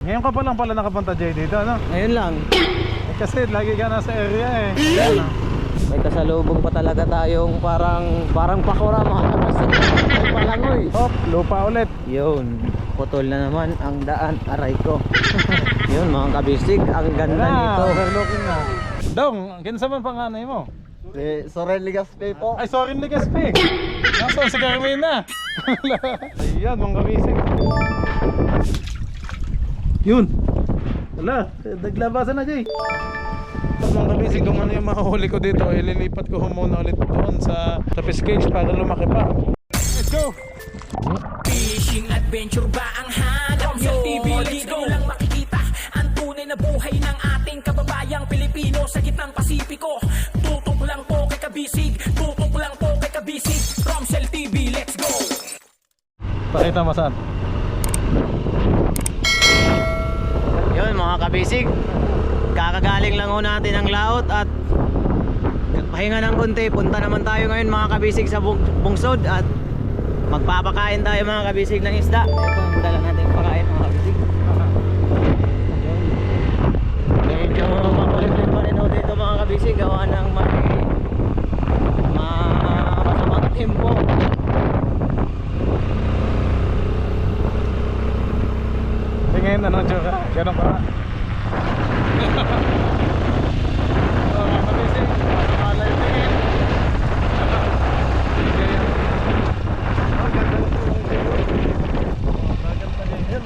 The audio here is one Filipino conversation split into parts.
Ngayon ka pa lang pala nakapunta Jay dito, ano? Ngayon lang. Kasi lagi ka nasa area eh. Yan. May kasalubong pa talaga tayong parang pakura mga kapatid. May palangoy. Hop, lupa ulit. Yun. Putol na naman ang daan. Aray ko. Yun mga kabisig. Ang ganda nito. Overlooking na. Dong, kinsa man panganay mo? Sorel Ligaspe po. Ay, sorry Legaspi. Nasaan si Carmina? Ayan, mga kabisig. Yun. Wala, naglabasan na Jay. Mga kabisig, kung ano yung mahuli ko dito, ililipat ko muna ulit doon sa fish cage para lumaki pa. Let's go! Fishing adventure ba ang hanap nyo? TV dito lang makikita ang tunay na buhay ng ating kababayang Pilipino sa gitnang Pasipiko. Tutok lang po kay Kabisig, tutok lang po kay Kabisig. Romsel TV, let's go! Pakita mo saan? Yun mga kabisig. Kakagaling lang ho natin ang laot at pahinga ng konti. Punta naman tayo ngayon mga kabisig sa bungsod at magpapakain tayo mga kabisig ng isda. Ito ang dala natin pakain mga kabisig. Medyo makulit din pa rin ho dito mga kabisig. Gawa ng masamang tempo. Tingin, anong joke? Ganun ba? Oh, mga kabisig, masamalay tingin. Oh, ganda na po. Oh, ganda na yun.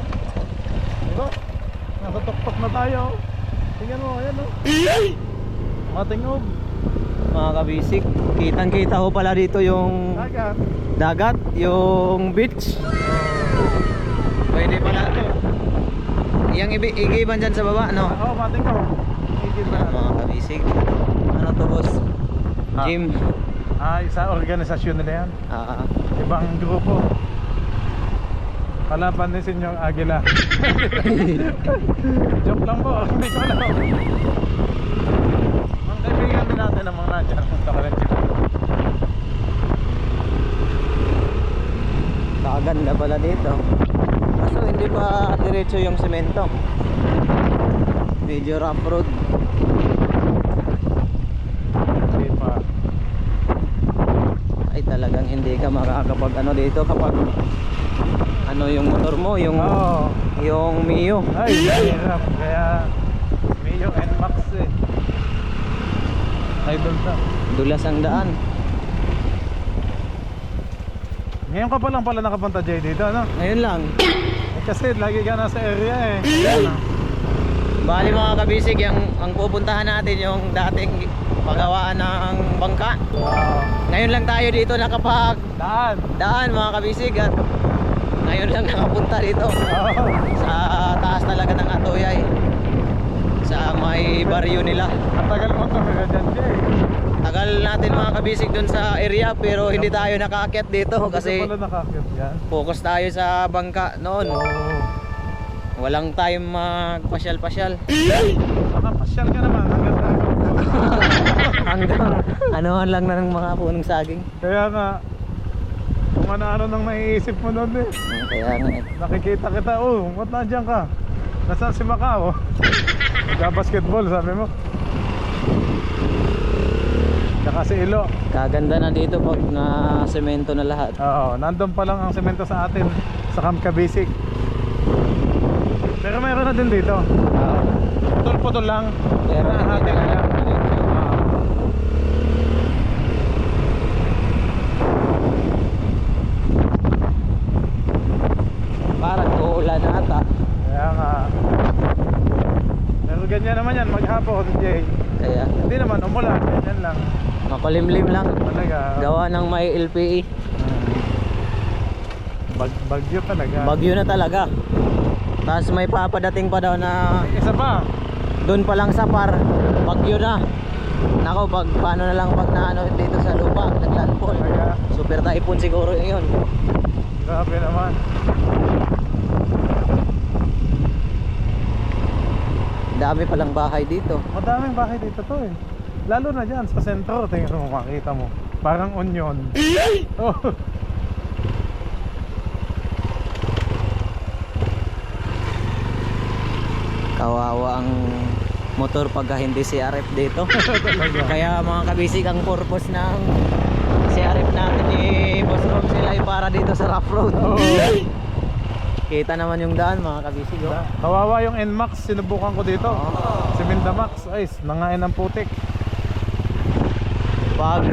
Diba? Nasa tuktok na tayo. Tingnan mo, ayan o. Matingog. Mga kabisig, kitang kita ho pala dito yung Dagat. dagat, yung beach. Pwede pala yang igiban dyan sa baba, no? Oo, matingog. Higit na. Mga kabisig. Ano to boss? Ah. Gym. Sa organisasyon nila yan. Ah, Ibang grupo. Kalaban din sa inyong agila. Joke lang po, hindi ko alam. Mga kaibigan din natin ang mga nandiyan. Punta ka ng jeep. Kaganda pala dito. Kaso hindi pa diretso yung semento. Medyo rough road. Hindi pa. Ay talagang hindi ka makakapag ano dito kapag ano yung motor mo, yung Oo. yung Mio. Ay, hirap. Kaya Mio NMAX eh. Ay, doon sa. Dulas ang daan. Ngayon ka pa lang pala nakapunta Jay dito, ano? Ngayon lang. Kasi lagi ka nasa area eh. Bali mga kabisig, ang pupuntahan natin yung dating pagawaan ng bangka. Ngayon lang tayo dito nakapag Daan. mga kabisig at ngayon lang nakapunta dito Oo. sa taas talaga ng Atoyay sa may baryo nila. Ang tagal mo tumira dyan Jay. Tagal natin mga kabisig dun sa area pero hindi tayo nakaakyat dito kasi Hindi ka pala nakakit yan. focus tayo sa bangka noon. Oo. Walang time magpasyal-pasyal. Baka pasyal ka naman hanggang tayo. Hanggang anuhan lang na ng mga punong saging. Kaya nga, kung ano-ano nang naiisip mo nun eh. Kaya nga eh. Nakikita kita, ba't nandiyan ka? Nasaan si Macau? Nagka-basketball, sabi mo. Tsaka si Ilo. Kaganda na dito pag na semento na lahat. Oo, nandun pa lang ang semento sa atin sa Camp Kabisig. Pero mayroon na din dito. Putol-putol lang. Pero Nahati na lang. parang uulan na ata. Kaya nga. Pero ganyan naman yan, maghapon Jay. Kaya Hindi naman umulan, ganyan lang. makulimlim lang. Talaga. Gawa ng may LPE. Bagyo talaga. Bagyo na talaga. Tapos may papadating pa daw na Isa pa. doon pa lang sa par. Bagyo na. Nako, paano na lang pag naano dito sa lupa, naglandfall. Kaya, Super typhoon siguro yun. grabe naman. Dami palang bahay dito. Madaming bahay dito to eh. Lalo na dyan sa sentro, tingnan mo, makita mo. Parang onion. Oh. Kawawa ang motor pagka hindi CRF dito. Kaya mga kabisig, ang purpose ng CRF natin ni Boss Romsel ay para dito sa rough road. Kita naman yung daan mga kabisig. Oh. Kawawa yung NMAX, sinubukan ko dito. Si Mindamax, ay nangain ng putik. Pag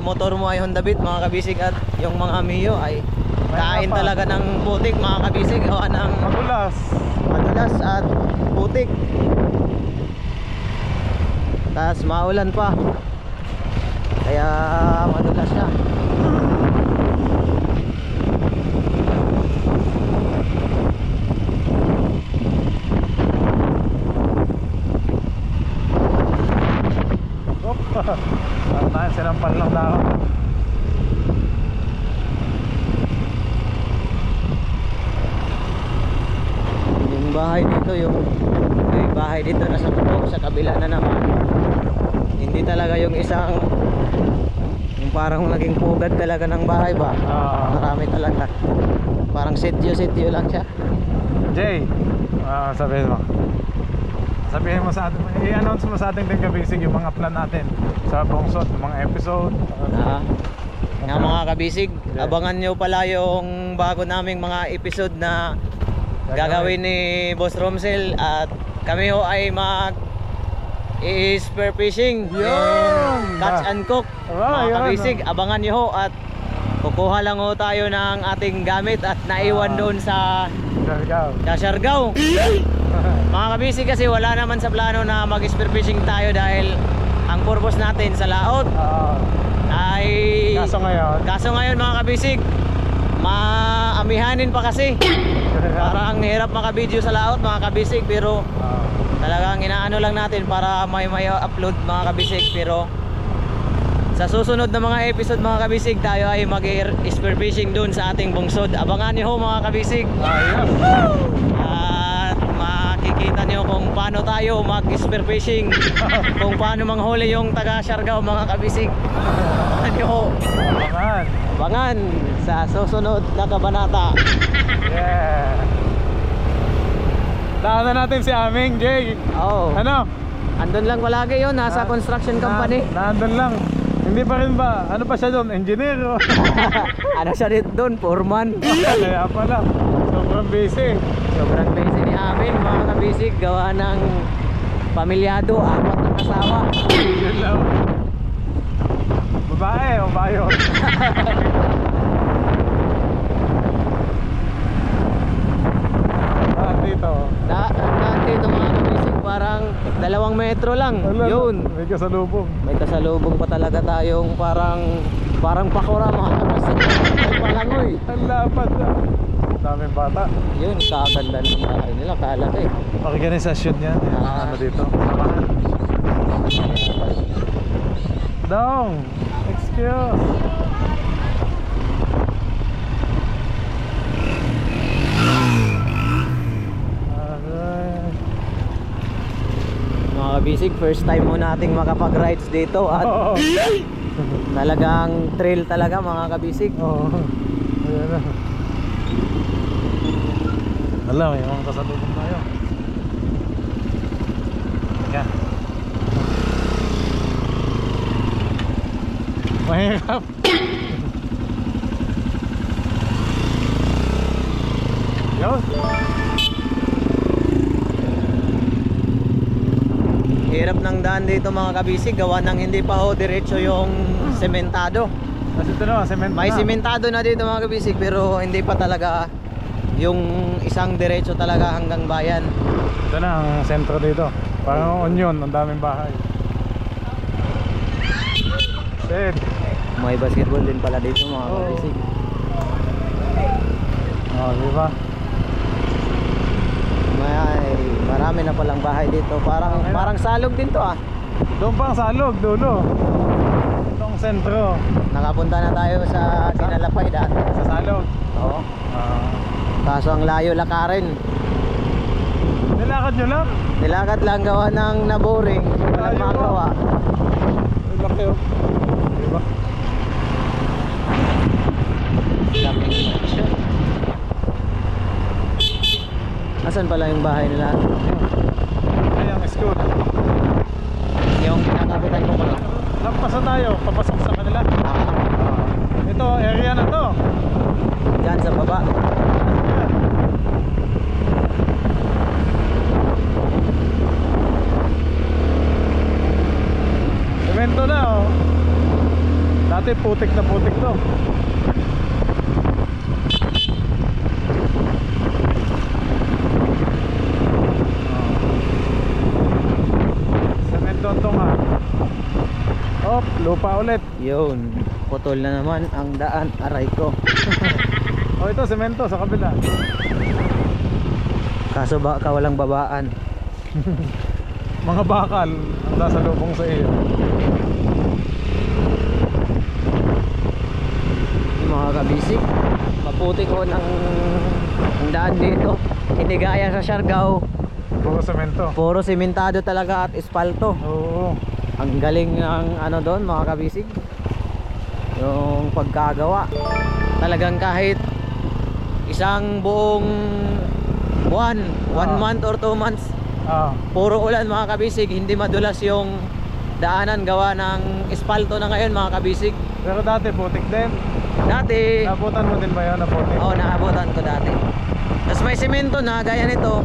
motor mo ay Honda Beat mga kabisig, at yung mga Mio ay kain pa. talaga ng putik mga kabisig. Gawa ng madulas at putik. Tapos maulan pa, kaya madulas siya. Parang tayo sinampal lang na ako. Yung bahay dito, yung may bahay dito na sa bundok, sa kabila na naman. Hindi talaga yung isang, yung parang naging pugad talaga ng bahay ba. Marami talaga. Parang sityo lang siya. Jay, sabihin mo sa atin, i-announce mo sa ating kabisig yung mga plan natin sa Bungsod, mga episode. Nga mga kabisig, abangan nyo pala yung bago naming mga episode na gagawin ni Boss Romsel, at kami ho ay spear fishing, catch and cook. Mga kabisig, abangan nyo ho, at kukuha lang ho tayo ng ating gamit at naiwan doon sa Siargao. Mga kabisig, kasi wala naman sa plano na mag spear fishing tayo dahil ang purpose natin sa laot ay kaso ngayon mga kabisig, maamihanin pa kasi. Parang hirap makabideo sa laot mga kabisig, pero talagang inaano lang natin para may upload mga kabisig. Pero sa susunod na mga episode mga kabisig, tayo ay mag-spear fishing dun sa ating bungsod. Abangan nyo ho mga kabisig. At makikita nyo kung paano tayo mag-spear fishing, kung paano manghuli yung taga Siargao mga kabisig. Abangan nyo ho. Abangan sa susunod na kabanata. Daanan natin si Aming, Jay. Ano? Andun lang palagi yun, nasa construction company. Nandun lang. Hindi pa rin ba? Ano pa siya doon? Engineer? Ano siya dito doon? Foreman. Kaya pala. Sobrang busy. Sobrang busy ni Amin mga kabisig. Gawa ng pamilyado, 4 na asawa. Yun lang. Babae o bayo? Dito mga kabisig, parang 2 metro lang. Yun. May kasalubong. May kasalubong pa talaga tayong parang pakura mga kabisig. May palangoy. Ang lapad na. Daming bata. Yun, kakaganda ng bahay nila, kalaki. Organisasyon yan. Ano dito? Samahan. Dong! Excuse! Mga kabisig, first time mo nating makapag-rides dito at talagang trail talaga mga kabisig. Ayan na. Alam, may mga kasalubong tayo. Ayan. Mahirap. Yun. Hirap ng daan dito mga kabisig, gawa ng hindi pa ho diretso yung sementado. Kasi ito na, semento May na. sementado na dito mga kabisig, pero hindi pa talaga yung isang diretso talaga hanggang bayan. Ito na ang sentro dito. Parang onion, ang daming bahay. Ted. May basketball din pala dito mga kabisig. Di ba? Marami na palang bahay dito. Parang salog din to ah. Doon pa ang salog, dulo. Itong sentro. Nakapunta na tayo sa Sinalapay dati. Sa salog. Oo. Kaso ang layo lakarin. Nilakad nyo lang? Nilakad lang, gawa ng naboring. Walang magawa. Laki oh. Diba? Asan pala yung bahay nila? Ay, ang school. Yung kinakapitan ko pala. Lampasan tayo, papasok sa kanila. Ito, area na to. Diyan sa baba. Ayan. Semento na oh. Dati putik na putik to. Semento to nga. Oh, lupa ulit. Yun. Putol na naman ang daan. Aray ko. Oh, ito semento sa kabila. Kaso baka walang babaan. Mga bakal ang nasa lubong sa iyo. Yung mga kabisik, maputi ko ng daan dito. Hindi gaya sa Siargao. Puro semento. Puro simentado talaga at espalto. Oo. Ang galing ng ano doon mga kabisig. Yung pagkagawa. Talagang kahit isang buong buwan, 1 month or 2 months, puro ulan mga kabisig, hindi madulas yung daanan gawa ng espalto na ngayon mga kabisig. Pero dati putik din. Dati, Nabutan mo din ba yun na putik? oo, naabutan ko dati. Tapos may semento na gaya nito.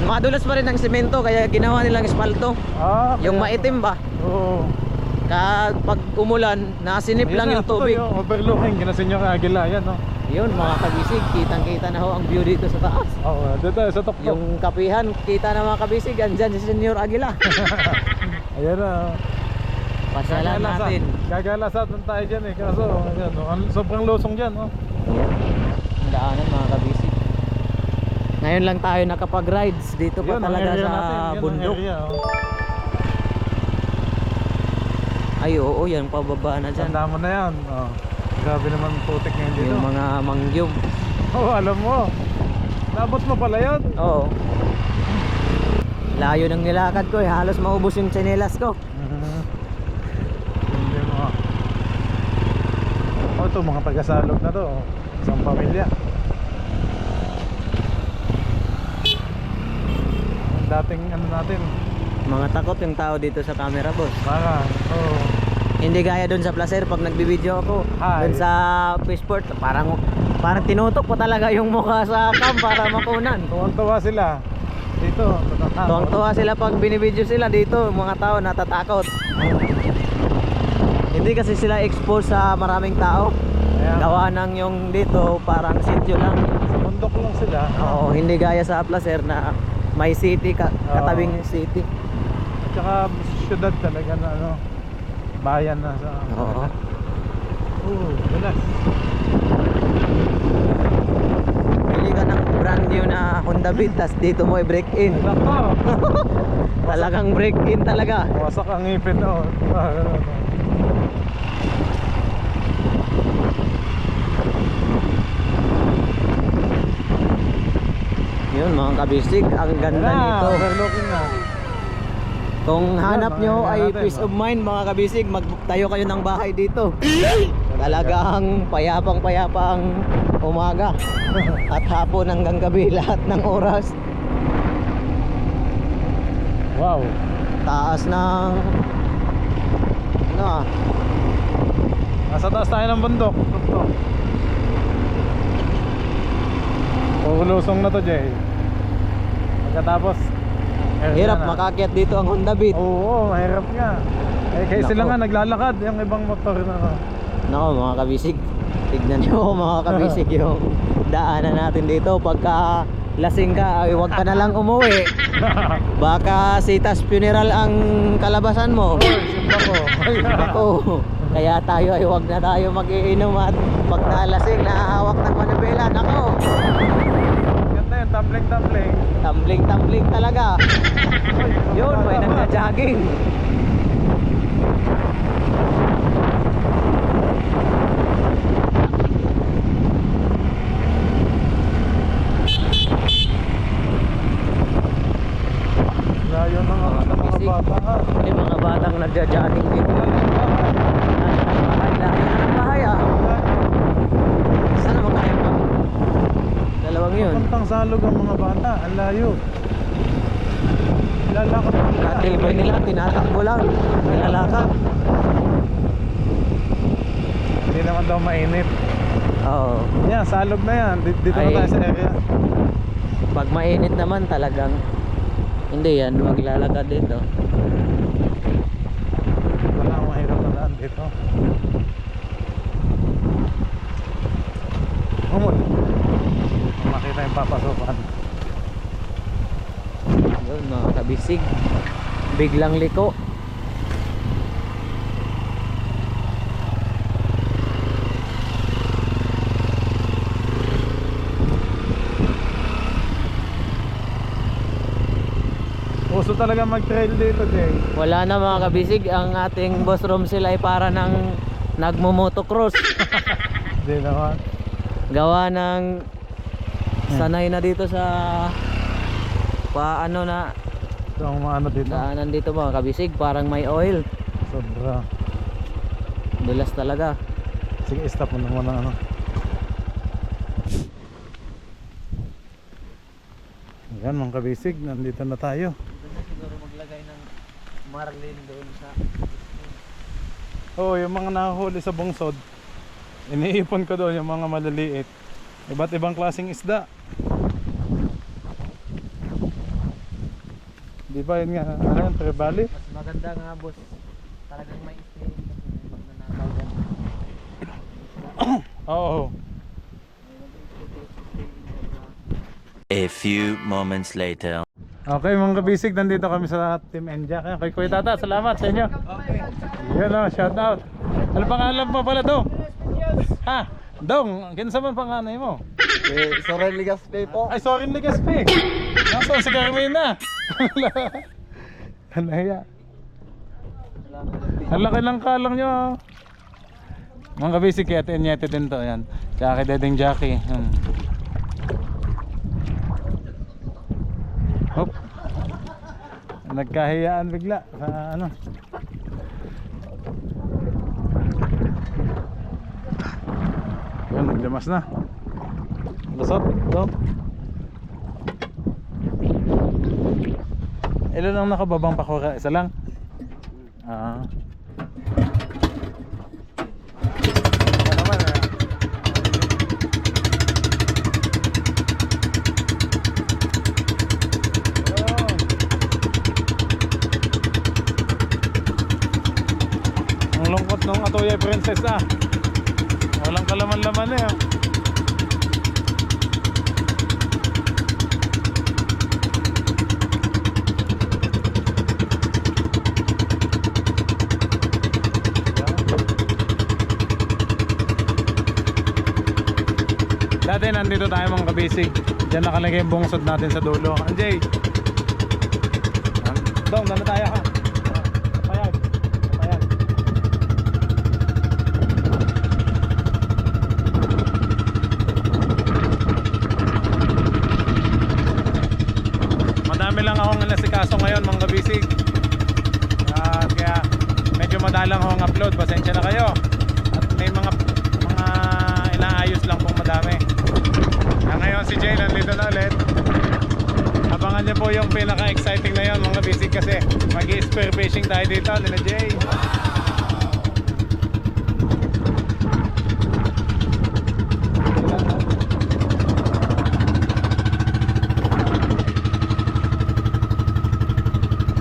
Madulas pa rin ang semento kaya ginawa nilang espalto. Yung maitim ba? Oo. Pag umulan, nasinip lang yung tubig. Yung overlooking, ginasin yung agila yan, no? Yun mga kabisig, kitang-kita na ho ang view dito sa taas. Oo, dito sa tuktok. Yung kapihan, kita na mga kabisig, andyan si Senyor Aguila. Ayan na. Pasyalan natin. Gagalasatan tayo dyan eh. Kaso, ayan, no? Sobrang losong dyan, no? Ayan. Ang daanan mga kabisig. Ngayon lang tayo nakapag-rides dito pa Yun, ang talaga area sa natin. Yun ang bundok. area, oh. Ay oo, yan pababa na dyan. Tanda mo na yan. Oh. Grabe naman putik ngayon dito. Yung mga mangyum. Oo, alam mo. Nabot mo pala yun. Oo. Layo ng nilakad ko eh, halos maubos yung tsinelas ko. Hindi mo. Oh, ito mga taga-salog na to. Isang pamilya. Ang dating ano natin. Mga takot yung tao dito sa camera boss. Para, oh. Hindi gaya doon sa Placer pag nagbibideo ako. Hi. Doon sa Fishport, parang tinutok ko talaga yung mukha sa cam para makunan. Tuwang-tuwa sila. Dito, natatakot. Tuwang-tuwa sila pag binibideo sila dito, mga tao natatakot. Hindi kasi sila exposed sa maraming tao. Ayan. Gawa ng yung dito parang sityo lang. Sa bundok lang sila. Oo, hindi gaya sa Placer na may city, katabing city. At saka syudad talaga na ano, bayan na sa. Oo. Bilas. Pili ka ng brand new na Honda Beat, tas dito mo i-break in. Nako. Talagang break in talaga. Wasak ang ngipin, oh. Yun mga kabisig, ang ganda nito. Overlooking na. Kung hanap nyo makikita ay natin, peace no? of mind mga kabisig, magtayo kayo ng bahay dito. Talagang payapang umaga at hapon hanggang gabi, lahat ng oras. Wow. Taas ng ano ah, Nasa taas tayo ng bundok. Tuktok. Lusong na to, Jay. Pagkatapos hirap makakyat dito ang Honda Beat. Oo, mahirap nga. Eh, kayo sila Nako. nga naglalakad. Yung ibang motor na. Nako mga kabisig, tignan nyo mga kabisig yung daanan natin dito. Pagka lasing ka ay huwag ka na lang umuwi. Baka sitas funeral ang kalabasan mo. Simba ko. Ako, kaya tayo ay huwag na tayo mag-iinom at pag nalasing nahahawak ng manibela. Nako, Ganda yun, tumbling. tumbling talaga. Yun, may nagja-jogging. Layo ng mga Bisig. bata. Yung mga batang nagja-jogging dito. Ang layo na ng bahay ah. Saan naman kaya pa? Dalawang yun. Puntang salog ang mga bata. Ang layo. tinitibay nila, tinatakbo lang, nilalakad. Hindi naman daw mainit. Oo. Yan, salog na yan. Dito na Ay. tayo sa area. Pag mainit naman talagang hindi yan maglalakad dito. Wala akong mahirap na daan dito. Umul. Makita yung papasokan. Yun mga kabisig, biglang liko. Uso talaga mag-trail dito, Jay. Wala na mga kabisig, ang ating boss Romsel ay para ng nagmo-motocross. Hindi naman. Gawa ng sanay na dito sa paano na Ito ang mga ano dito. daanan dito mga kabisig, parang may oil. Sobra. Dulas talaga. Sige, stop mo naman ang ano. Yan mga kabisig, nandito na tayo. Doon na siguro maglagay ng marlin doon sa Oo, yung mga nahuli sa bungsod, iniipon ko doon yung mga maliliit. Iba't ibang klaseng isda. Di ba yun nga, ano yung trebali? mas maganda nga boss. Talagang may stay kasi pag nanakaw yan. Oo. A few moments later. Okay mga kabisig, nandito kami sa Team Enjak. Kay Kuya Tata, salamat sa inyo. Okay. Yan o, shout out. Ano pangalan mo pala Dong? Ha? Dong, kinsa man panganay mo? Soren Ligaspe po. Ay, sorry Legaspi. Nasaan si Carmina? Ano ya? Ang laki ng kalang nyo. Mga kabisig, kaya tinyete din to. Yan. Tsaka kay Dedeng Jackie. Hop. Nagkahiyaan bigla sa ano. Yan, nagdamas na. Lusot, dong. Ilan ang nakababang pakura? Isa lang? Ah. Ano naman ah. Ang lungkot nung Atoya Princess ah. Walang kalaman-laman eh. Dati nandito tayo mga kabisig. Diyan nakalagay yung bungsod natin sa dulo. Anjay! Dong, dala tayo ha. Payag. Payag. Madami lang akong nasikaso ngayon mga kabisig. Kaya medyo madalang akong upload. Pasensya na kayo. At may mga inaayos lang pong madami. Ngayon si Jay nandito na ulit. Abangan niyo po yung pinaka-exciting na yun mga kabisig kasi mag-i-spear fishing tayo dito nila Jay.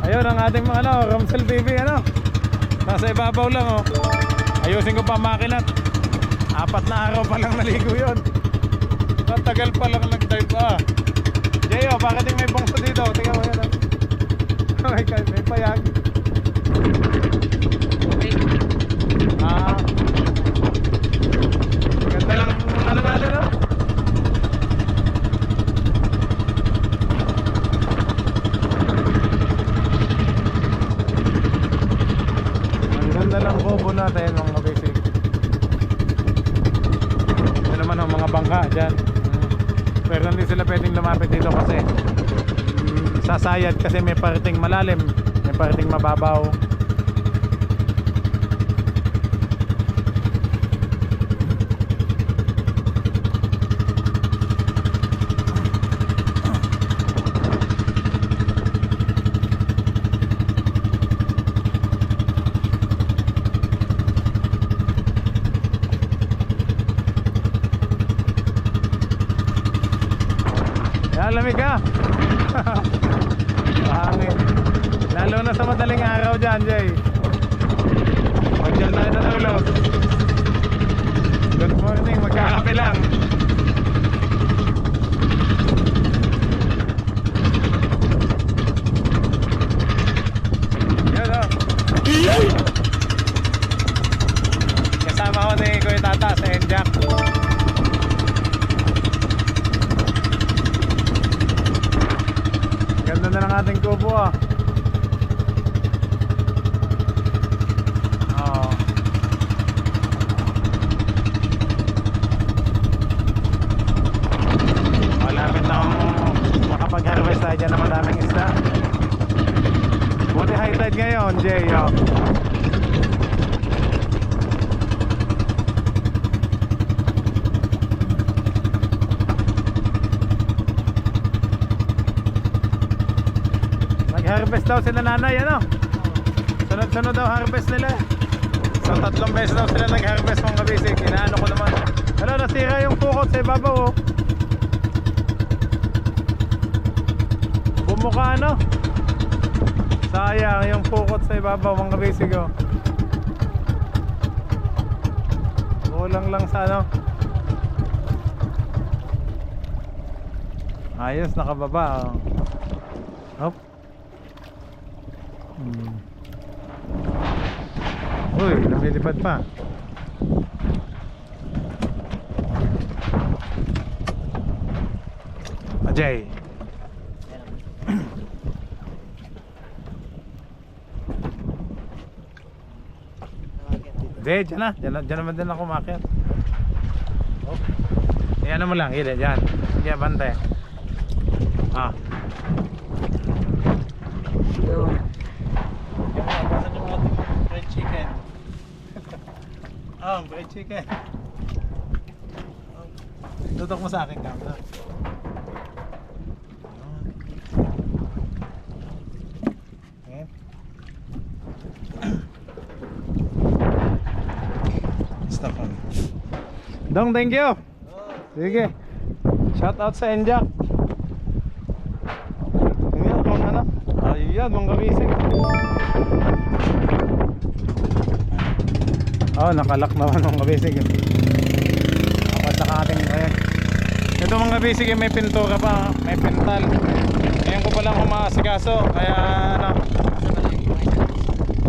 Ayun ang ating mga Romsel TV nasa ibabaw lang oh. Ayusin ko pa makinat. 4 na araw pa lang naligo yun. Tagal pa lang nag-dive Jay bakit yung may bongso dito? Tingnan mo yan may payag. Ganda lang ano natin Ang ganda lang bobo natin mga basic. Ito naman ang mga bangka dyan. Pero hindi sila pwedeng lumapit dito kasi sasayad kasi may parating malalim, may parating mababaw. Malamig ha. Hangin. Lalo na sa madaling araw dyan, Jay. Pag dyan tayo natulog. Good morning, magkakape lang. Yun o. Kasama ko ni Kuya Tata sa Enjak. Ganda na ng ating kubo ah. Oo. Malapit na makapag-harvest tayo dyan ng madaming isda. Buti high tide ngayon, Jay. Oh. Nag-harvest daw sila nanay, ano? Sunod-sunod daw harvest nila. So 3 beses daw sila nag-harvest mga kabisig. Inaano ko naman. Ano, nasira yung pukot sa ibabaw oh. Bumuka ano? Sayang yung pukot sa ibabaw mga kabisig oh. Kulang lang sa ano. Ayos, nakababa oh. Hop. Uy, lumilipad pa. Ajay. Hindi, dyan na. Dyan naman din ako umakyat. Oh. Iyan mo lang, hili, dyan. Dyan, bantay. Ah. Yung fried chicken. Fried chicken. Tutok mo sa akin camera. Okay. Stop on. Dong, thank you. Sige. Shout out sa Enjak. Ayan, kung ano. Ayan, mga kabisig. Oh, nakalak naman mga kabisig. Kapag saka ating ayan. Ito mga kabisig, may pintura pa, may pintal. Ngayon ko palang kumasikaso. Kaya ano,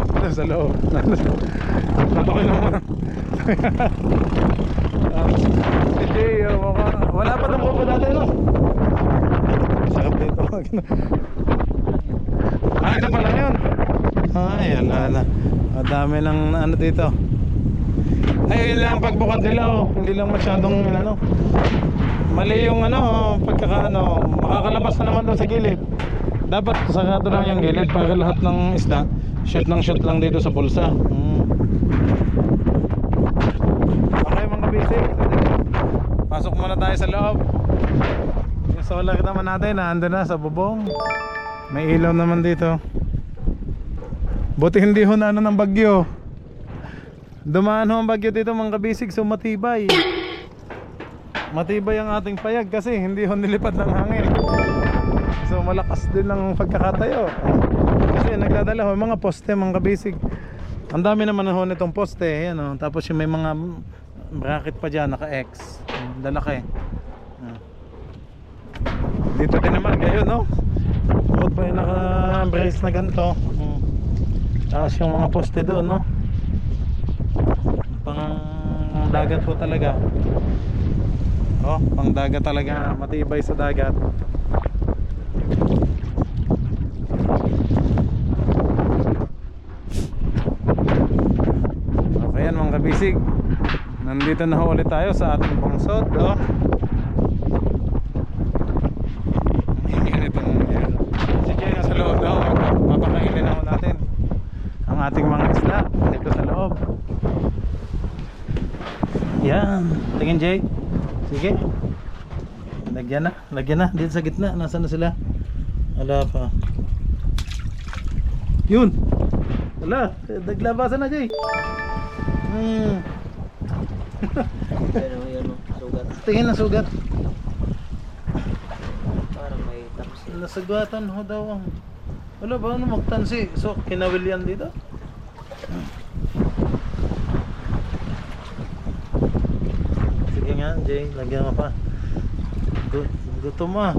ito sa loob. Natuloy lang muna. Si Jay, wala pa ng kubo dati no? Sarap dito. Ito pa lang yun. Ayan, dami lang ano dito. Ay, yun lang pagbukad nila oh. Hindi lang masyadong ano. Mali yung ano, pagkakaano, makakalabas na naman doon sa gilid. Dapat sarado lang yung gilid para lahat ng isda shoot lang dito sa bulsa. Okay mga basic. Pasok muna tayo sa loob. Yung solar naman natin naandun na sa bubong. May ilaw naman dito. Buti hindi ho na ano ng bagyo. Dumaan ho ang bagyo dito mga kabisig, so matibay. Matibay ang ating payag kasi hindi ho nilipad ng hangin. So malakas din ang pagkakatayo. Kasi nagdadala ho mga poste mga kabisig. Ang dami naman ho nitong poste, yan oh. Tapos yung may mga bracket pa dyan, naka-X. Lalaki. Dito din naman gayon no. Bukod pa yung naka-brace na ganito. Tapos yung mga poste doon no. Pang dagat po talaga. Oh, pang dagat talaga, matibay sa dagat. Okay yan mga kabisig. Nandito na ulit tayo sa ating bungsod, oh. Si Jay na sa loob daw. Papakainin na natin ang ating mga isda dito sa loob. Yan, tingin Jay. Sige. Lagyan na dito sa gitna. Nasaan na sila? Wala pa. Yun. Wala, naglabasan na Jay. Pero yun, sugat. Tingin na sugat. Parang nasagatan ho daw ang... Wala ba ano magtansi? So, kinawil yan dito? Sige nga, Jay. Lagyan mo pa. Gutom ah.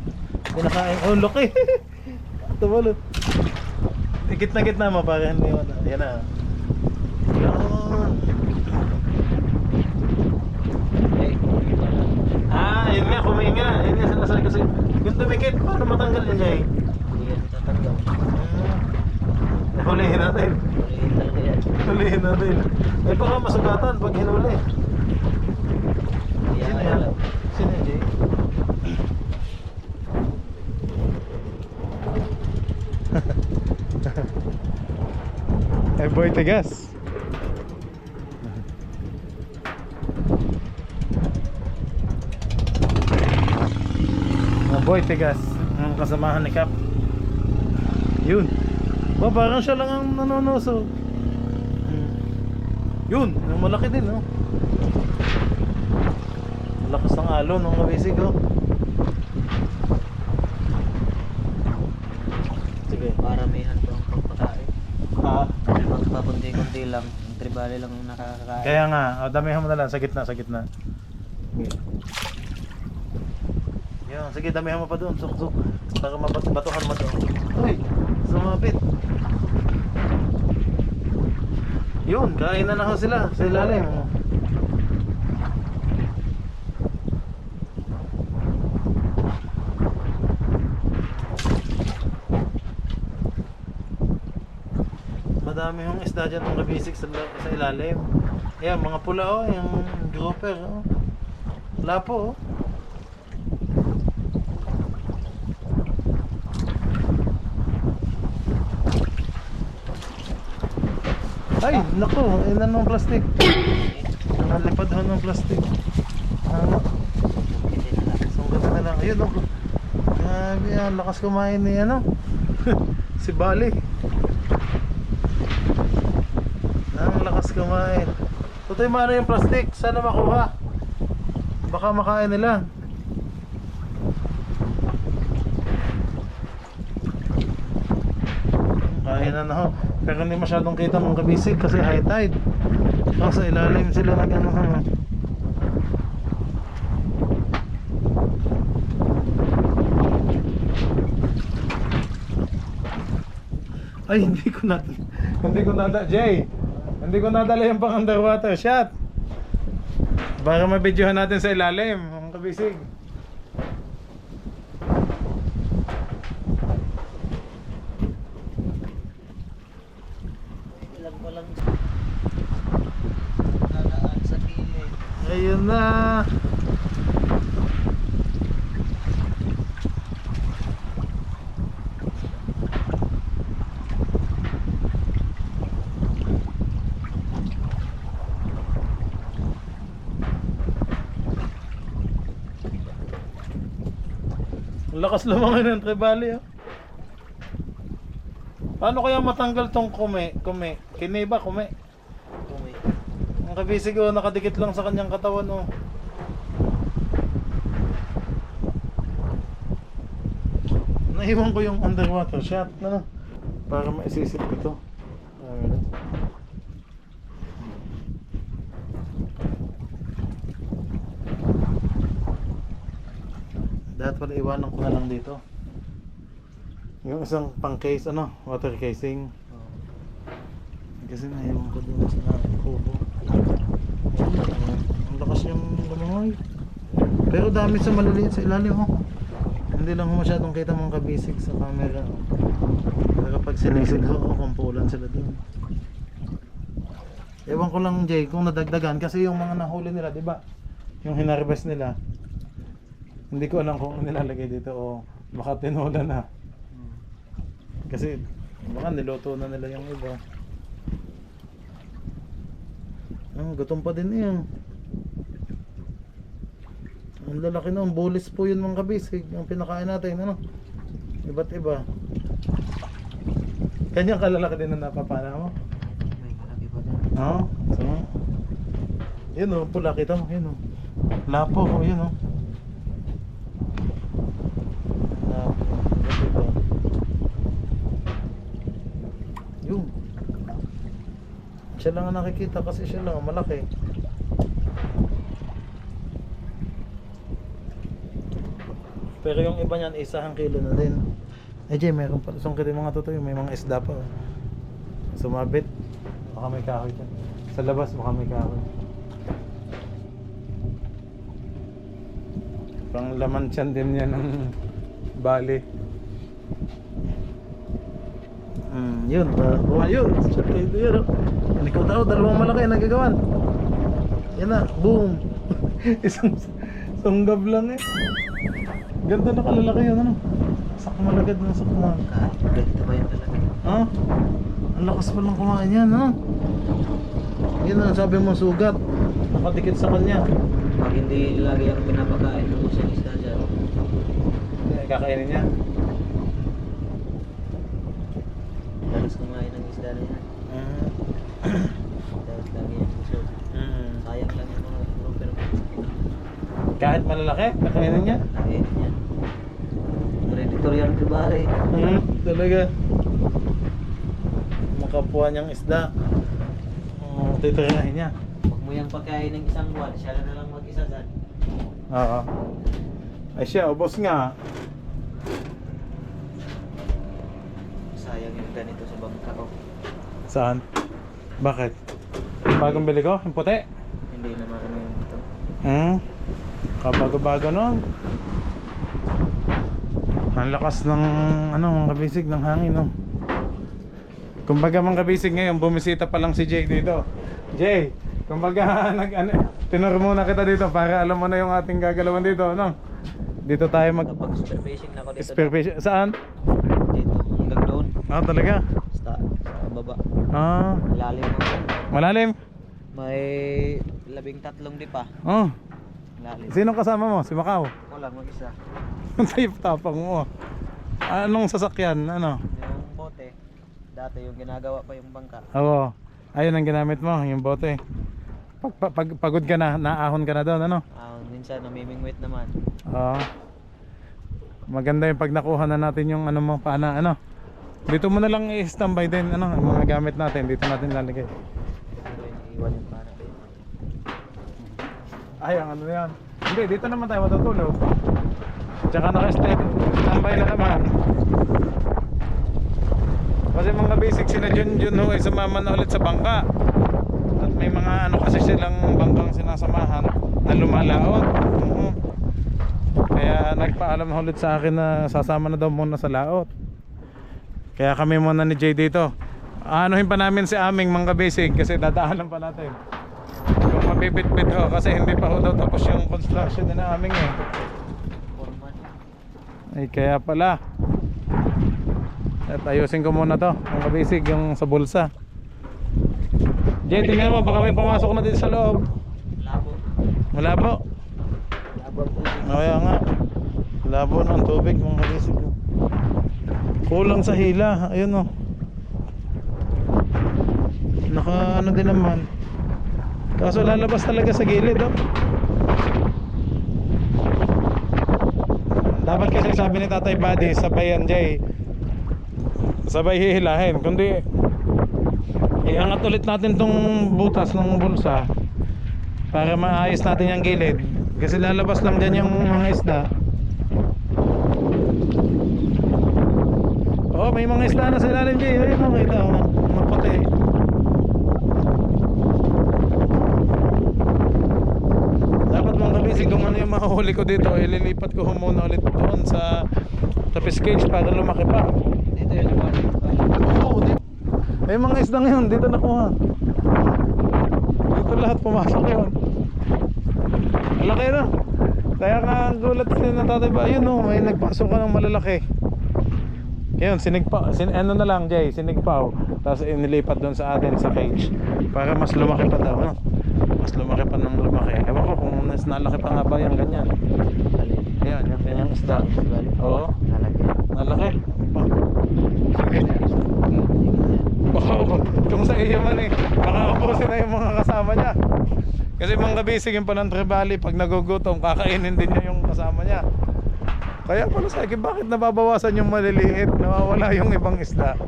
Pinakain. Oh, laki! Tumalo. Gitna-gitna mo para hindi mo na. Yan na. Yan. Ah, yun nga, kumain nga. Yun nga sinasabi kasi. Kung tumikit, paano matanggal yun, Jay? Hindi yan tatanggal. Hulihin natin. Ulihin talaga yan. Hulihin natin. Eh baka masugatan pag hinuli. Sino yan? Sino yan, Jay? Eh boy, tigas. Boy, tigas. Ang kasamahan ni Cap. Yun. Ba, parang siya lang ang nanonoso. Yun, yung malaki din, no? Malakas ng alon, ng kabisig, oh. Sige. Paramihan po ang pagpakain. Ah, Pagpapunti-kunti lang. Ang tribali lang ang nakakakain. kaya nga, oh, damihan mo na lang, sa gitna, sa gitna. Yan, sige, damihan mo pa doon, suk-suk. Para mabatuhan mo doon. Uy, sumabit. Yun, kain na ho sila sa ilalim. Madami yung isda dyan ng kabisig sa ilalim. Ayan, mga pula oh, yung grouper oh. Lapo oh. Ay, naku, ilan ng plastic. Nalipad ho ng plastic. Ano? Sunggat na lang. Ayun, oh. Grabe, ang lakas kumain ni ano. Si Bali. Ang lakas kumain. Tutoy, mano yung plastic? Sana makuha. Baka makain nila. Kain na ho. Pero hindi masyadong kita ng kabisig kasi high tide. Sa ilalim sila nag ano. Ay, hindi ko nada, Jay. Hindi ko nadala yung pang underwater shot. Baka mabidyohan natin sa ilalim ang kabisig. Ilang pa lang dadaan sa gilid. Ayun na. Ang lakas lumangin ng tribali oh. Paano kaya matanggal tong kume? Kini ba kume? Ang kabisig oh, nakadikit lang sa kanyang katawan oh. Naiwan ko yung underwater shot na para maisisip ko to. Dapat pala iwanan ko na lang dito. Yung isang pang case ano, water casing. Kasi naiwan ko dun sa kubo. Ang lakas yung lumangoy. Pero dami sa maliliit sa ilalim oh. Hindi lang ho masyadong kita mga kabisig sa camera oh. Pero pag sinisig ho, kumpulan sila dun. Ewan ko lang Jay kung nadagdagan kasi yung mga nahuli nila, di ba? Yung hinarvest nila. Hindi ko alam kung nilalagay dito o baka tinula na. Kasi baka niluto na nila yung iba. Gutom pa din yan. Ang lalaki na, bulis po yun mga kabisig. Yung pinakain natin, ano? Iba't iba. Kanyang kalalaki din na napapana mo? May malaki pa dyan. Oo. So, yun o, pula kita mo, yun o. Lapo o, yun o. Lapo. Siya lang ang nakikita kasi siya lang ang malaki. Pero yung iba niyan, isang kilo na din. Eh Jay, meron pa. Sungkitin mga totoo, may mga isda pa. Oh. Sumabit. Baka may kahoy dyan. Sa labas, baka may kahoy. Pang laman tiyan din yan ng bali. Yun. Yun. Siyempre, yun. Ano ko tao, dalawang malaki nagagawan. Yan na, boom. Isang sunggab lang eh. Ganda na kalalaki yun, ano? Sakmalagad ng sakmal. Ganito ba yun talaga? Ha? Ang lakas pa lang kumain yan, ha? Yan ang sabi mo, sugat. Nakadikit sa kanya. Pag hindi lagi ang pinapakain ng isang isda dyan. Kakainin niya. Dalos kumain ng isda na yan. Dalos lagi yung puso. Sayang lang yung mga grouper. Kahit malalaki, kakainin niya. Kainin niya. Predator yan ito pare. Talaga. Makapuha niyang isda. Titirahin niya. Huwag mo yung pagkain ng isang buwan, siya na lang mag-isa dyan. Oo. Ay siya, ubos nga. Sayang yung ganito sa bangka ko. Saan? Bakit? Bagong bili ko? Yung puti? Hindi naman kami yung ito. Kabago-bago nun. Ang lakas ng mga kabisig ng hangin, no? Kumbaga mga kabisig ngayon, bumisita pa lang si Jay dito. Jay, kumbaga tinuro muna kita dito para alam mo na yung ating gagalawan dito, no? Dito tayo Kapag super fishing na ako dito. spear fishing. Saan? Dito, hanggang doon. Talaga? Sa baba. Lalim mo. Malalim? May 13 di pa. Lalim. Sino kasama mo? Si Macau? Wala, mag-isa. Ang sayip tapang mo. Anong sasakyan? Ano? Yung bote, dati yung ginagawa pa yung bangka. Oo. Ayun ang ginamit mo, yung bote. Pag pagod ka na, naahon ka na doon, ano? Minsan namimingwit naman. Oo. Maganda yung pag nakuha na natin yung ano mo, paana, ano? Dito mo na lang i-standby din, ano? Yung mga gamit natin, dito natin lalagay. Iwan yung pana din. Ay, ang ano yan? Hindi, dito naman tayo matutulog. Tsaka naka-standby na naman. Kasi mga basic sina Junjun ho ay sumama na ulit sa bangka. At may mga ano kasi silang bangkang sinasamahan na lumalaot. Kaya nagpaalam na ulit sa akin na sasama na daw muna sa laot. Kaya kami muna ni Jay dito. Anuhin pa namin si aming mga basic kasi dadaanan pa natin. Kung mabibit-bit ho kasi hindi pa ho daw tapos yung construction na aming eh. Ay kaya pala. At ayusin ko muna to mga basic yung sa bulsa. Jay, tingnan mo baka may pumasok na dito sa loob. Labo. Malabo. Labo po. Kaya nga. Labo ng tubig mga basic. Kulang sa hila. Ayun o. Naka ano din naman. Kaso lalabas talaga sa gilid oh. Dapat kasi sabi ni Tatay Buddy, sabayan Jay. Sabay hihilahin. Kundi iangat ulit natin tong butas ng bulsa para maayos natin yung gilid. Kasi lalabas lang dyan yung mga isda. Oh, may mga isda na sa ilalim Jay. Ayun mo kita oh. Maputi. Dapat mong kabisig kung ano yung mahuli ko dito, ililipat ko muna ulit doon sa fish cage para lumaki pa. Dito yun yung pana. Oo, dito. May mga isda ngayon, dito nakuha. Dito lahat pumasok yun. Malaki na. Kaya nga gulat din na tatay ba, ayun o, may nagpasok ka ng malalaki. Ngayon, ano na lang Jay, sinigpaw. Tapos inilipat doon sa atin sa cage. Para mas lumaki pa daw, no? Mas lumaki pa ng lumaki. Ewan ko kung mas nalaki pa nga ba yung ganyan. Ayan, yung ganyang isda. Oo, nalaki. Baka kung sa iyo man eh, baka ubusin na yung mga kasama niya. Kasi mga kabisig yung panantribali, pag nagugutom, kakainin din niya yung kasama niya. Kaya pala sa akin, bakit nababawasan yung maliliit, nawawala yung ibang isda?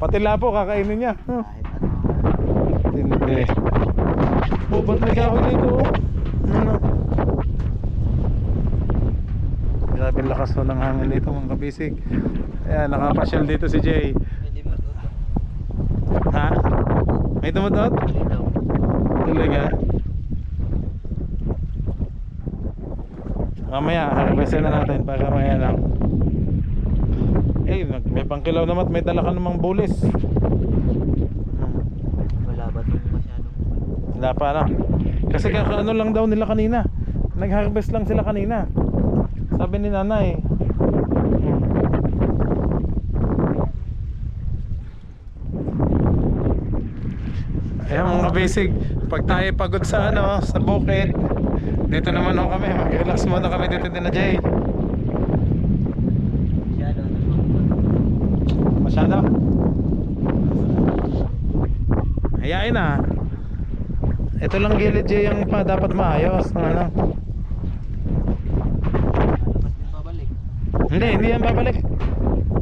Pati lapo, kakainin niya. Kahit ano. Hindi. Oh, ba't may kahoy dito? Ano? Grabe lakas ho ng hangin dito mga kabisig. Ayan, nakapasyal dito si Jay. Ha? May tumutot? Talaga? Mamaya, harvestin na natin para maya lang. Eh, may pangkilaw naman, may dala ka namang bulis. Wala ba itong masyado? Wala pa na. Kasi ano lang daw nila kanina. Nag-harvest lang sila kanina. Sabi ni nanay. Ayan mga basic. Pag tayo pagod sa sa bukid, dito naman ho kami. Mag-relax muna kami dito din na Jay. Masyado? Hayain na. Ito lang gilid Jay yung dapat maayos. Ano? Hindi yan babalik.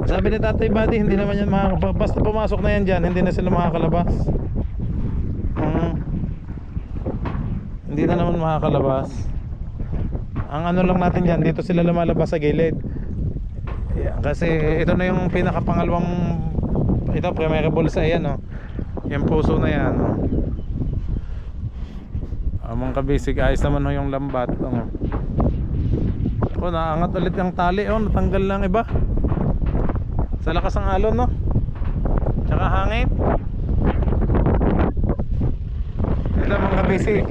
Sabi ni Tatay Buddy, hindi naman yan basta pumasok na yan dyan, hindi na sila makakalabas. Hindi na naman makakalabas. Ang ano lang natin dyan, dito sila lumalabas sa gilid. Kasi ito na yung pinakapangalawang, ito primary bulsa yan, oh. Yung puso na yan, oh. Mga kabisig, ayos naman yung lambat, oh. Oh, naangat ulit yung tali, oh, natanggal lang iba. Sa lakas ng alon, no? Tsaka hangin. Ito mga kabisig.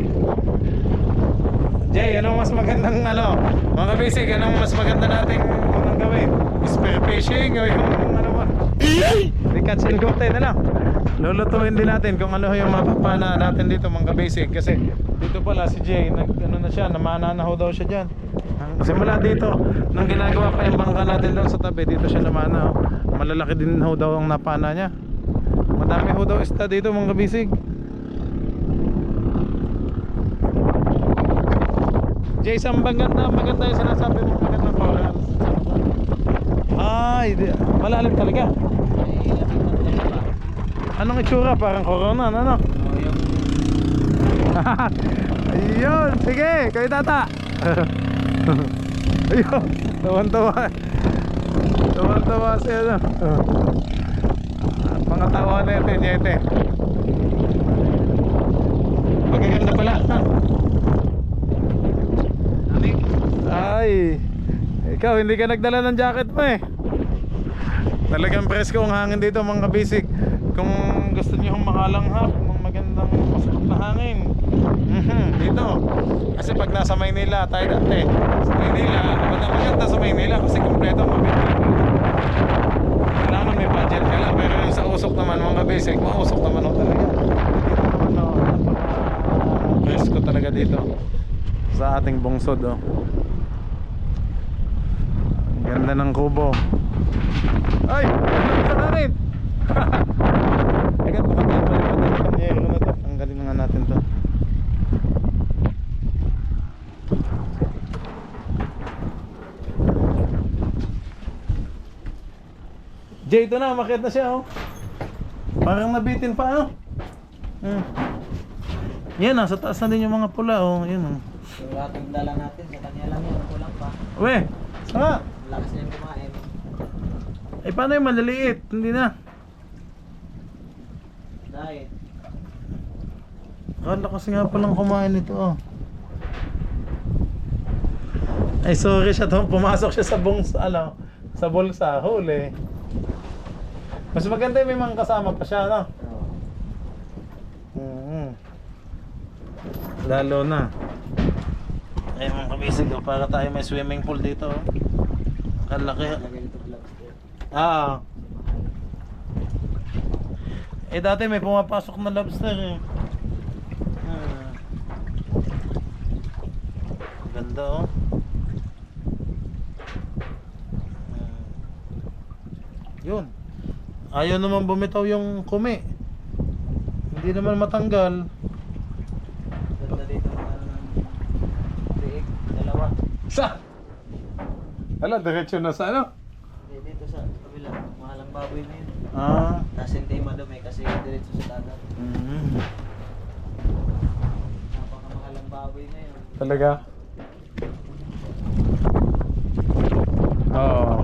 Jay, anong mas magandang mga kabisig, anong mas maganda nating gawin? Spear fishing o yung mo? Di catch and go tayo na lang. Lulutuin din natin kung ano yung mapapana natin dito mga kabisig. Kasi dito pala si Jay, na siya, namananaho daw siya dyan. Simula dito, nang ginagawa pa yung bangka natin doon sa tabi, dito siya namana. Malalaki din ho daw ang napana niya. Madami ho daw isda dito mga kabisig. Jay, isang maganda yung sinasabi mo, magandang oras. Ay, malalim talaga. Anong itsura? Parang corona, ano? Ayun, sige, kayo tata. Ayun, tawan-tawa siya, pangatawa na ito, Jete. Magaganda pala. Ay, ikaw hindi ka nagdala ng jacket mo eh. Talagang presko ang hangin dito mga kabisig. Kung gusto niyo makalanghap ng magandang pasok na hangin, dito. Kasi pag nasa Maynila tayo dati, sa Maynila, maganda sa Maynila kasi kompleto mabili. Kailangan may budget ka lang. Pero yung sa usok naman mga kabisig, mausok naman ako talaga. Dito naman presko talaga dito sa ating bungsod, oh. Ganda ng kubo. Ay! Ano sa natin? Agad baka tayo palipat na itong yero na to. Ang galing nga natin to. Jay, ito na, umakyat na siya, oh. Parang nabitin pa, ano? Yan, nasa taas na din yung mga pula, oh. Yan, oh. Yung atong dala natin, sa kanya lang yun, kulang pa. Uwe! Saka! Lakas niya kumain. Eh, paano yung maliliit? Hindi na. Diet. Kala kasi nga palang kumain ito, oh. Ay, sorry siya to. Pumasok siya sa sa bulsa. Huli. Mas maganda yung may mga kasama pa siya, no? Lalo na. Ay, mga kabisig, oh, para tayo may swimming pool dito, oh. Kalaki. Eh, dati may pumapasok na lobster, eh. Ganda, oh. Yun. Ayaw naman bumitaw yung kumi. Hindi naman matanggal. Ganda dito ng biig, dalawa. Sa? Hala, diretso na sa ano? Hindi, dito sa kabila. Mahalang baboy na yun. Ah. Tapos hindi madumi kasi diretso sa dagat. Talaga? Oo.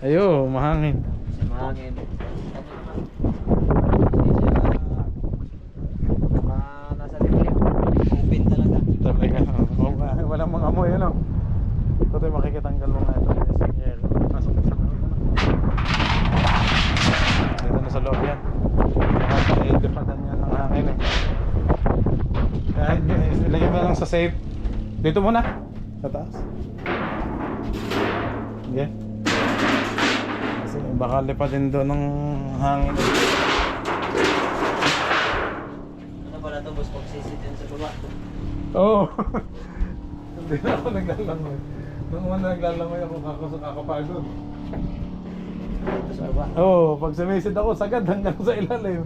Ayo, mahangin. Mahangin. Nasa liblib. Open talaga. Talaga. Oh, walang mga amoy, ano? Ito tayo makikitanggal mo nga ito. Pasok sa loob. Dito na sa loob yan. Nakaka-edipatan yan ng hangin eh. Kahit ilagay mo lang sa safe. Dito muna. Sa taas. Okay. Kasi baka lipatin doon ng hangin. Ano pala ito, boss? Pagsisitin sa baba. Oo. Hindi na ako naglalangoy. Nung una naglalangoy ako kakapagod. Ito sa baba. Oo, pag sumisid ako sagad hanggang sa ilalim.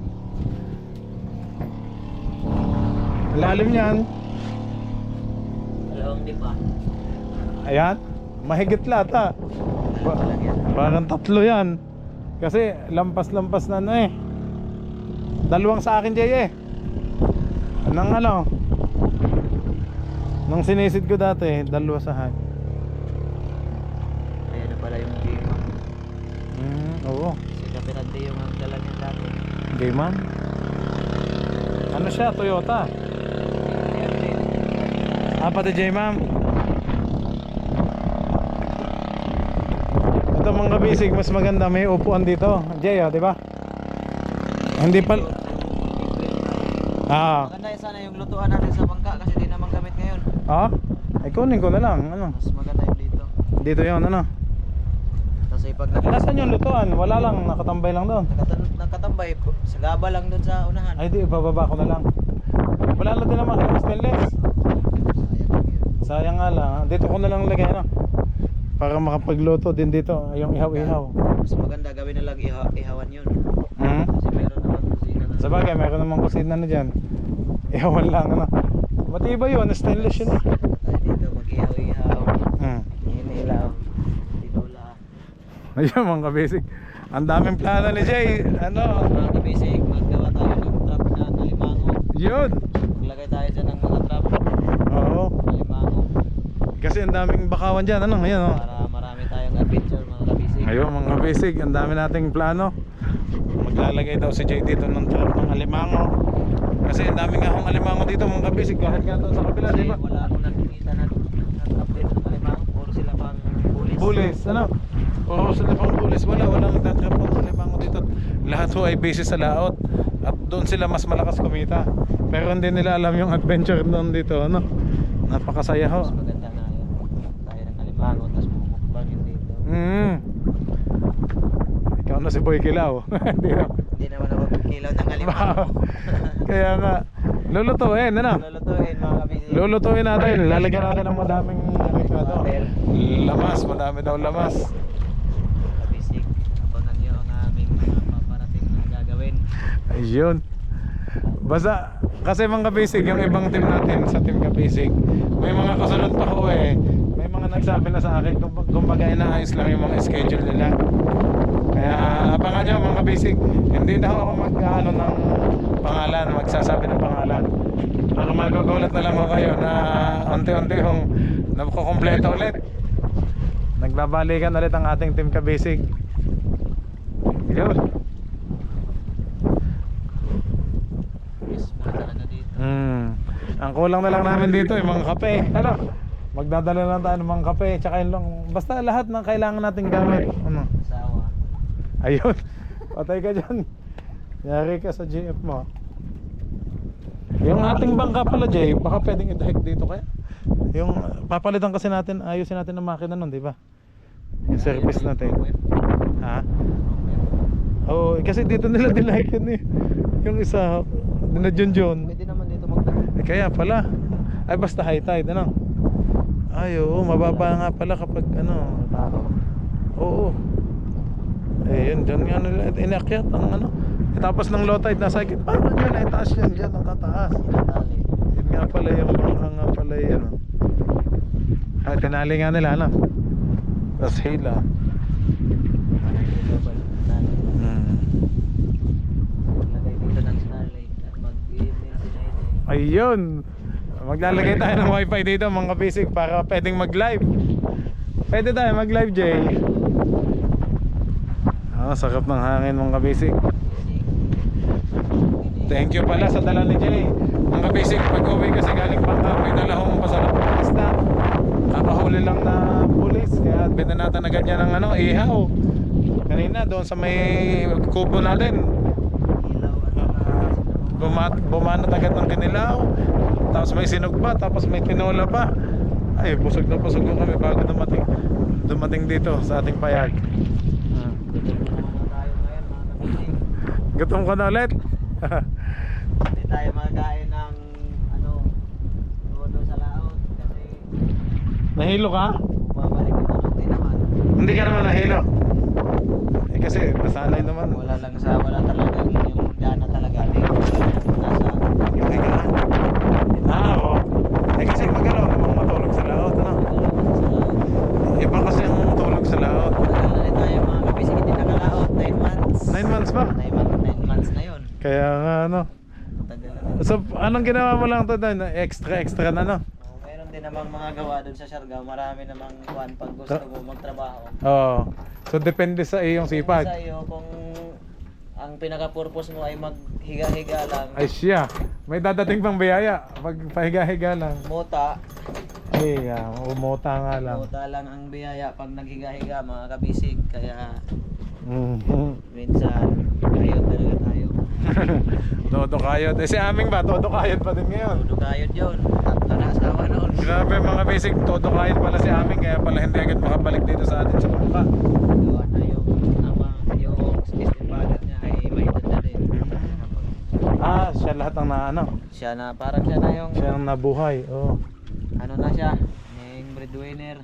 Lalim yan. Dalawang dipa. Ayan, mahigit lahat ha. Parang 3 yan. Kasi lampas-lampas na ano eh. 2 sa akin, Jay eh. Nang ano, nung sinisid ko dati, 2 sa akin. Ayan na pala yung game. Oo. Si Kapirante yung ang dala niya dati. Gayman. Ano siya? Toyota. Pati J-Ma'am. Ito mga basic, mas maganda may upuan dito. Jay, di ba? Hindi pa. Maganda yun sana yung lutuan natin sa bangka kasi di naman gamit ngayon. Ay kunin ko na lang. Ano? Mas maganda yung dito. Dito 'yon, ano? Kasi pag Nasaan yung lutuan? Wala lang, nakatambay lang doon. nakatambay, sa gaba lang doon sa unahan. Ay di, bababa ko na lang. Wala lang din naman yung stainless. Sayang nga lang. Dito ko na lang lagay, ano? Para makapagluto din dito, yung ihaw-ihaw. Mas maganda gawin na lang ihawan yun. Hmm? Kasi meron naman kusina na. Sa bagay, meron namang kusina na dyan. Ihawan lang, ano? Matibay yun, stainless yun eh. Tayo dito mag-ihaw-ihaw. Inilaw. Tinula. Ayun mga kabasic. Ang daming plano ni Jay. Ano? Mga kabisig, maggawa tayo ng trap na nalimango. Yun. Maglagay tayo dyan ng mga trap. Oo. Nalimango. Kasi ang daming bakawan dyan, ano? Ayan, oh. Para marami tayong adventure mga kabisig. Ayun mga basic, ang dami nating plano. Maglalagay daw si Jay dito ng trap ng alimango. Kasi ang dami nga akong alimango dito mga basic. Kahit nga doon sa kabila, Kasi di ba? wala akong nakikita na trap dito ng nalimango. Puro sila pang bulis. Bulis, ano? Oo, sila pang bulis. Walang nagtatrap ng alimango dito. Lahat ho ay basis sa laot. At doon sila mas malakas kumita. Pero hindi nila alam yung adventure doon dito, ano? Napakasaya ho. Mas maganda nga yun. Tayo ng nalimango, tapos mumukbangin dito. Ikaw na si Boy Kilaw. Hindi na. Hindi naman ako kilaw ng nalimango. Kaya nga, lulutuin, ano? Lulutuin mga kabisig. Lulutuin natin. Lalagyan natin ng madaming ano, lamas, madami daw lamas. Kabisig, abangan nyo ang aming mga paparating na gagawin. Ayun. Basta, kasi mga basic, yung ibang team natin sa team ka-basic, may mga kasunod pa ko eh. May mga nagsabi na sa akin, kumbaga inaayos lang yung mga schedule nila. Kaya abangan nyo mga basic. Hindi na ako mag-ano ng pangalan, magsasabi ng pangalan. Para magugulat na lang ako kayo na unti-unti yung nakukompleto ulit. Nagbabalikan ulit ang ating team ka-basic. Yun. Yes, maganda talaga dito. Ang kulang na lang namin dito yung mga kape. Ano? Magdadala lang tayo ng mga kape. Tsaka yun lang. Basta lahat ng kailangan nating gamit. Ano? Sawa. Ayun. Patay ka dyan. Yari ka sa GF mo. Yung ating bangka pala, Jay, baka pwedeng i-hike dito kaya. Yung papalitan kasi natin, ayusin natin ang makina nun, di ba? Yung service natin. Ha? Oo, kasi dito nila dinahike yun eh. Yung isa, dinadyon-dyon. Pwede naman dito magdala. Kaya pala. Ay basta high tide, ano? Ay oo, mababa nga pala kapag ano. Oo. Eh yun, dyan nga nila inakyat ang ano. Tapos ng low tide nasa paano yun, ay taas yan dyan ang kataas. Yun nga pala yung bangka nga pala yun. Ay, tinali nga nila, ano? Tapos hila. Lagay dito ng Starlink at mag-email sila ito. Ayun. Maglalagay tayo ng wifi dito mga basic para pwedeng mag-live. Pwede tayo mag-live, Jay. Sarap ng hangin mga basic. Thank you pala sa dala ni Jay. Mga basic, pag-uwi kasi galing Bangka, may dala akong pasalap ng isda. Kakahuli lang na pulis, kaya binanatan agad niya ng ihaw. Kanina doon sa may kubo natin, bumanat agad ng kinilaw. Tapos may sinog pa, tapos may tinola pa. Ay, busog na busog kami bago dumating dito sa ating payag. Gutom ka na ulit? Hindi tayo makakain ng todo sa laot kasi Nahilo ka? babalik ito ng naman. Hindi ka naman nahilo. Kasi nasanay naman. Wala talaga yung dana talaga. Nasa Yung higaan. Oo. Kasi magalaw namang matulog sa laot, ano? Iba kasi ang tulog sa laot. Wala na tayo mga kabisig, hindi nakalaot. 9 months. 9 months ba? 9 months na yun. Kaya nga, ano? Tagal na. So, anong ginawa mo lang to doon? Extra na, no? Meron din namang mga gawa doon sa Siargao. Marami namang kuwan pag gusto mo magtrabaho. Oo. So, depende sa iyong sipag. Sa iyo kung ang pinaka-purpose mo ay maghiga-higa lang. Ay siya, may dadating pang biyaya pag pahiga-higa lang. Muta. Ay, umota nga lang. Muta lang ang biyaya pag naghiga-higa mga kabisig. Kaya Mhm. minsan kayod talaga tayo. Todo kayod. Si aming ba? Todo kayod pa din ngayon. Todo kayod yun. Tatlo na asawa noon. Grabe mga basic, todo kayod pala si aming. Kaya pala hindi agad makabalik dito sa atin sa Bangka. Gawa na yung stepfather niya ay may edad na din. Siya lahat ang Siya na, parang siya na yung siya ang nabuhay. Oh. ano na siya, yung breadwinner.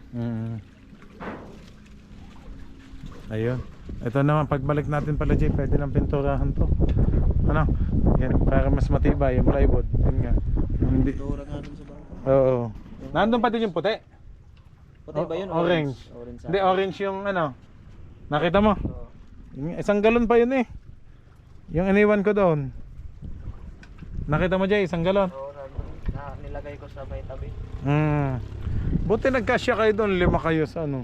Ayun. Ito naman, pagbalik natin pala Jay, pwede ng pinturahan to. Ano? Yan, para mas matibay yung plywood. Yun nga. Hindi. Tura nga dun sa bangka. Oo. Nandun pa din yung puti. Puti ba yun? Orange. Orange. Hindi, orange yung Nakita mo? Oo. Isang galon pa yun eh. Yung iniwan ko doon. Nakita mo Jay, isang galon. Oo, nilagay ko sa may tabi. Buti nagkasya kayo doon, 5 kayo sa Kasi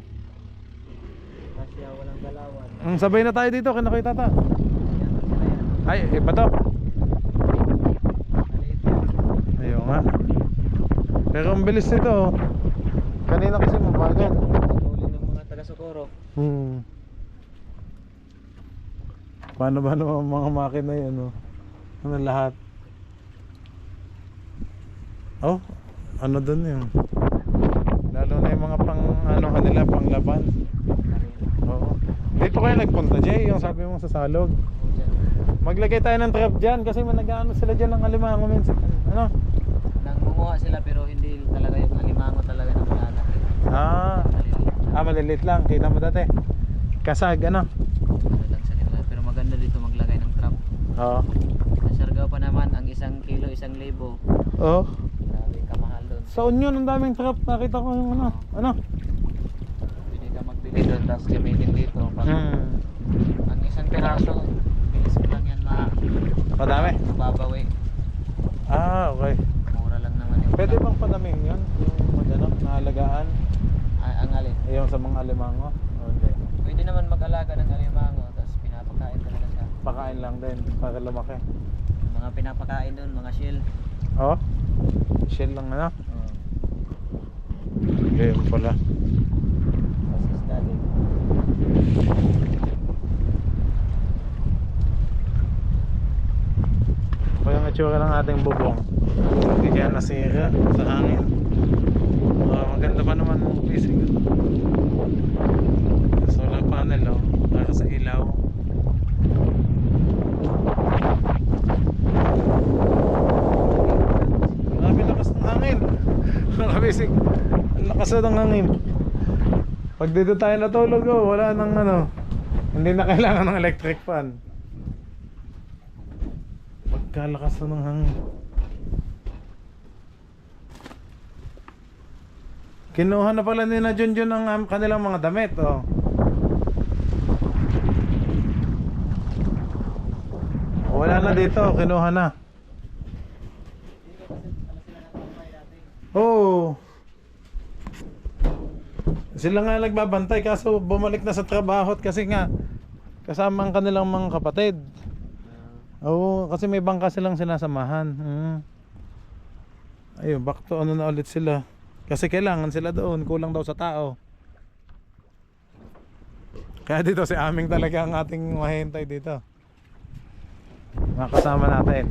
walang galawan. Sabay na tayo dito, kinakay tata. Yan, sila yan. Ay, iba to. Maliit yan. Ayun nga. Pero ang bilis nito. Kanina kasi mabagal. Huli ng mga taga-Socorro. Paano ba naman mga makina yan, Ano lahat? Oh, ano doon yun? Lalo na yung mga kanila, panglaban. Oo. Dito kayo nagpunta, Jay, yung sabi mo sa Salog. Maglagay tayo ng trap dyan kasi nag-ano sila dyan ng alimango minsan. Nangunguha sila pero hindi talaga yung alimango talaga na malalaki. Maliliit lang. Kita mo dati. Kasag, Ano lang sa kanila. Pero maganda dito maglagay ng trap. Oo. Sa Siargao pa naman, ang 1 kilo, 1,000. Oo. Grabe kamahal doon. Sa Union, ang daming trap. Nakita ko yung Pwede ka magbili doon, tapos gamitin dito. Ang 1 piraso, bilis mo lang yan Padami? mababawi. Okay. Mura lang naman yung Pwede trap. bang padaming yun? Yung naalagaan? Ang alin? Yung sa mga alimango? Okay. Pwede naman mag-alaga ng alimango, tapos pinapakain talaga siya. Pakain lang din para lumaki. Mga pinapakain doon, mga shell. Oh? Shell lang Ganyan pala. Tapos isda din. Ito yung itsura ng ating bubong. Hindi kaya nasira sa hangin. Maganda pa naman ng pising. Solar panel para sa ilaw. Grabe lakas ng hangin. Nakabisig. Ang lakas ng hangin. Pag dito tayo natulog wala nang hindi na kailangan ng electric fan. Pagkalakas na ng hangin. Kinuha na pala ni na Junjun ang kanilang mga damit, oh. Wala na dito, kinuha na. Oo. Sila nga nagbabantay kaso bumalik na sa trabaho kasi nga kasama ang kanilang mga kapatid. Oo, kasi may bangka silang sinasamahan. Ayun, back to ano na ulit sila. Kasi kailangan sila doon, kulang daw sa tao. Kaya dito si Aming talaga ang ating mahintay dito. Mga kasama natin.